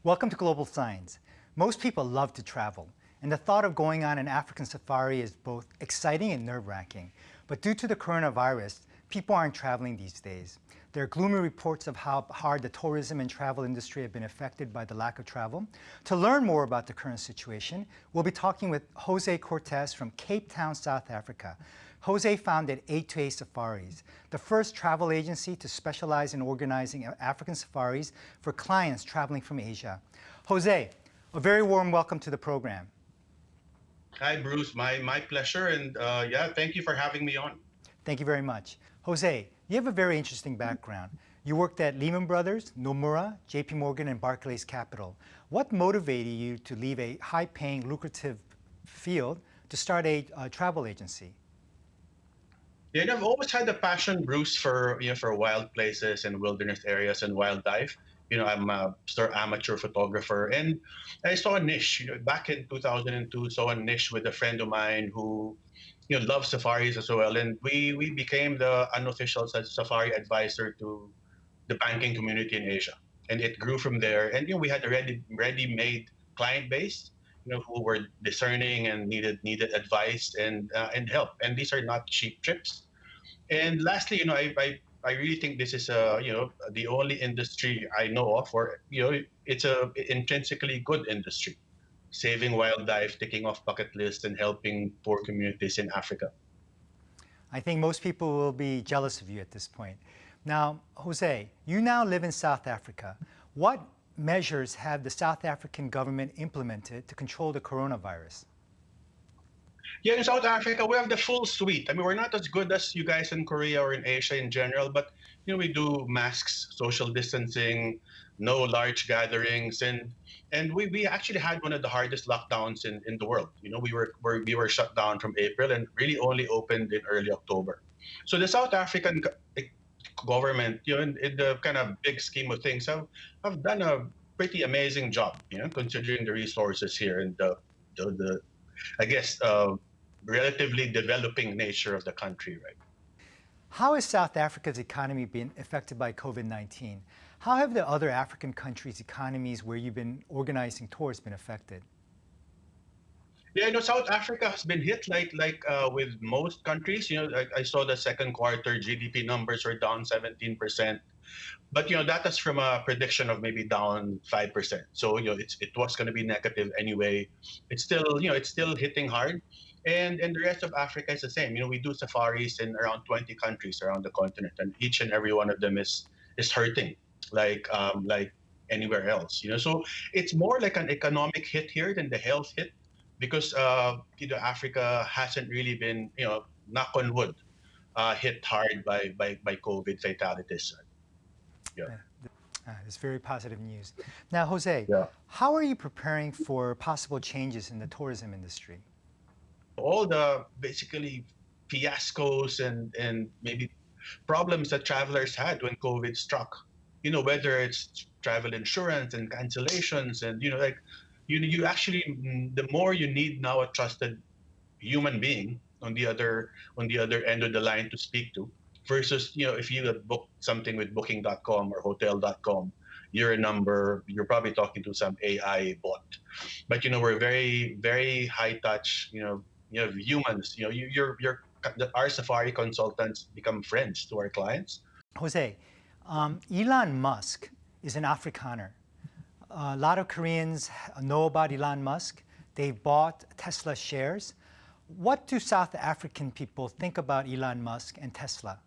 Welcome to global.science. Most people love to travel, and the thought of going on an African safari is both exciting and nerve-wracking. But due to the coronavirus, people aren't traveling these days. There are gloomy reports of how hard the tourism and travel industry have been affected by the lack of travel. To learn more about the current situation, we'll be talking with Jose Cortez from Cape Town, South Africa. Jose founded A2A Safaris, the first travel agency to specialize in organizing African safaris for clients traveling from Asia. Jose, a very warm welcome to the program. Hi, Bruce. My pleasure. And thank you for having me on. Thank you very much. Jose, you have a very interesting background. You worked at Lehman Brothers, Nomura, JPmogon, and Barclays Capital. What motivated you to leave a high-paying, lucrative field to start a travel agency? Yeah, I've always had a passion, Bruce, for wild places and wilderness areas and wildlife. I'm a amateur photographer, and I saw a niche. Back in 2002, saw a niche with a friend of mine who, loves safaris as well, and we became the unofficial safari advisor to the banking community in Asia, and it grew from there. And we had a ready-made client base, who were discerning and needed advice and help. And these are not cheap trips. And lastly, I really think this is the only industry I know of where it's a intrinsically good industry, saving wildlife, ticking off bucket lists, and helping poor communities in Africa. I think most people will be jealous of you at this point. Now, Jose, you now live in South Africa. What measures have the South African government implemented to control the coronavirus? Yeah, in South Africa, we have the full suite. I mean, we're not as good as you guys in Korea or in Asia in general, but we do masks, social distancing, no large gatherings, and we actually had one of the hardest lockdowns in the world. We were shut down from April and really only opened in early October. So the South African government, in the kind of big scheme of things, have done a pretty amazing job, considering the resources here and the I guess, relatively developing nature of the country, right? How has South Africa's economy been affected by COVID-19? How have the other African countries' economies where you've been organizing tours been affected? Yeah, South Africa has been hit like with most countries. I saw the second quarter GDP numbers are down 17%. But that is from a prediction of maybe down 5%. So it was going to be negative anyway. It's still hitting hard, and the rest of Africa is the same. We do safaris in around 20 countries around the continent, and each and every one of them is hurting like anywhere else. So it's more like an economic hit here than the health hit, because Africa hasn't really been knock on wood hit hard by COVID fatalities. Yeah. It's very positive news. Now, Jose, how are you preparing for possible changes in the tourism industry? All the basically fiascos and maybe problems that travelers had when COVID struck, whether it's travel insurance and cancellations and, you actually, the more you need now a trusted human being on the other end of the line to speak to, versus, if you had booked something with booking.com or hotel.com, you're probably talking to some AI bot. But, we're very, very high touch, humans, our safari consultants become friends to our clients. Jose, Elon Musk is an Afrikaner. A lot of Koreans know about Elon Musk. They've bought Tesla shares. What do South African people think about Elon Musk and Tesla?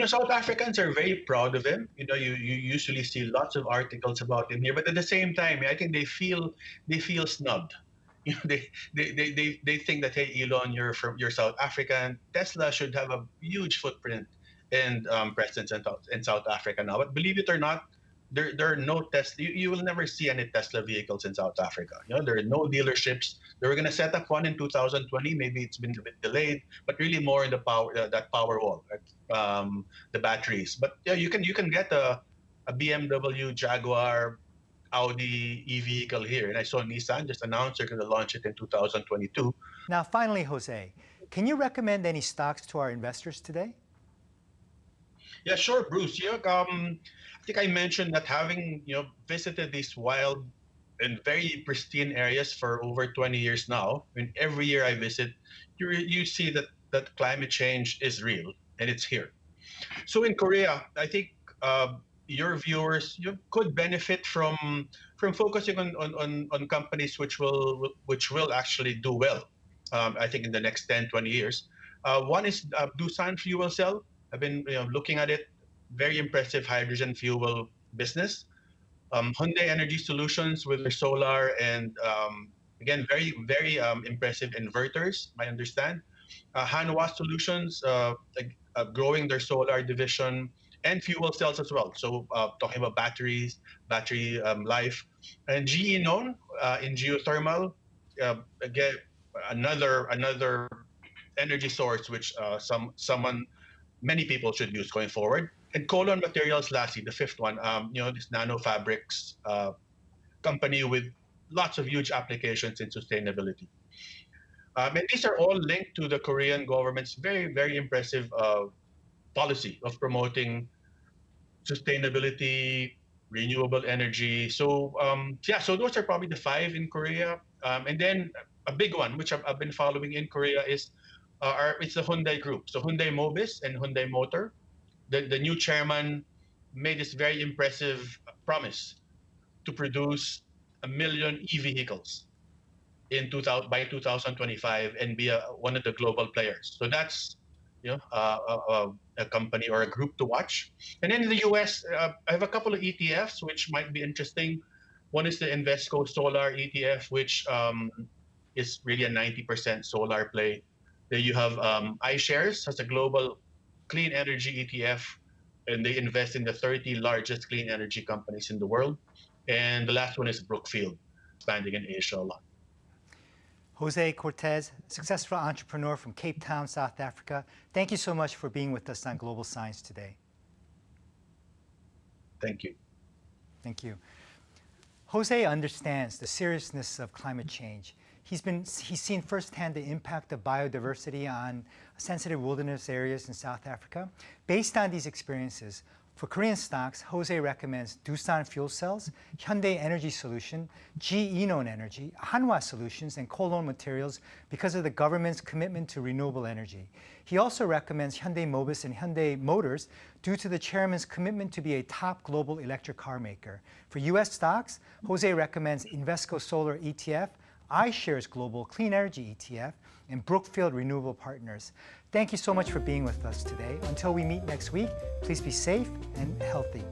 South Africans are very proud of him. You usually see lots of articles about him here, but at the same time, I think they feel snubbed. They think that, hey, Elon, you're South African. Tesla should have a huge footprint and presence in South Africa now. But believe it or not, there are no Tesla. You will never see any Tesla vehicles in South Africa. There are no dealerships. They were going to set up one in 2020. Maybe it's been a bit delayed, but really more in the power that power wall, right? The batteries. But you can get a BMW, Jaguar, Audi e-vehicle here, and I saw Nissan just announced they're going to launch it in 2022. Now, finally, Jose, can you recommend any stocks to our investors today? Yeah, sure, Bruce. I think I mentioned that having visited these wild and very pristine areas for over 20 years now. And every year I visit, you see that climate change is real and it's here. So in Korea, I think your viewers could benefit from focusing on companies which will actually do well. I think in the next 10, 20 years. One is Doosan Fuel Cell. I've been looking at it. Very impressive hydrogen fuel business. Hyundai Energy Solutions with their solar and again very impressive inverters. I understand. Hanwha Solutions growing their solar division and fuel cells as well. So talking about batteries, battery life, and GE known in geothermal. Again, another energy source which many people should use going forward. And Colon Materials, lastly, the fifth one, this nano fabrics company with lots of huge applications in sustainability. And these are all linked to the Korean government's very, very impressive policy of promoting sustainability, renewable energy. So so those are probably the five in Korea. And then a big one, which I've been following in Korea, is it's the Hyundai Group. So Hyundai Mobis and Hyundai Motor. The new chairman made this very impressive promise to produce 1 million e-vehicles by 2025 and be one of the global players. So that's a company or a group to watch. And then in the US, I have a couple of ETFs which might be interesting. One is the Invesco Solar ETF, which is really a 90% solar play. Then you have iShares as a global clean energy ETF, and they invest in the 30 largest clean energy companies in the world. And the last one is Brookfield, expanding in Asia a lot. Jose Cortez, successful entrepreneur from Cape Town, South Africa. Thank you so much for being with us on Global Science today. Thank you. Thank you. Jose understands the seriousness of climate change. He's seen firsthand the impact of biodiversity on sensitive wilderness areas in South Africa. Based on these experiences, for Korean stocks, Jose recommends Doosan Fuel Cells, Hyundai Energy Solution, GE Known Energy, Hanwha Solutions, and Colon Materials because of the government's commitment to renewable energy. He also recommends Hyundai Mobis and Hyundai Motors due to the chairman's commitment to be a top global electric car maker. For U.S. stocks, Jose recommends Invesco Solar ETF, iShares Global Clean Energy ETF, and Brookfield Renewable Partners. Thank you so much for being with us today. Until we meet next week, please be safe and healthy.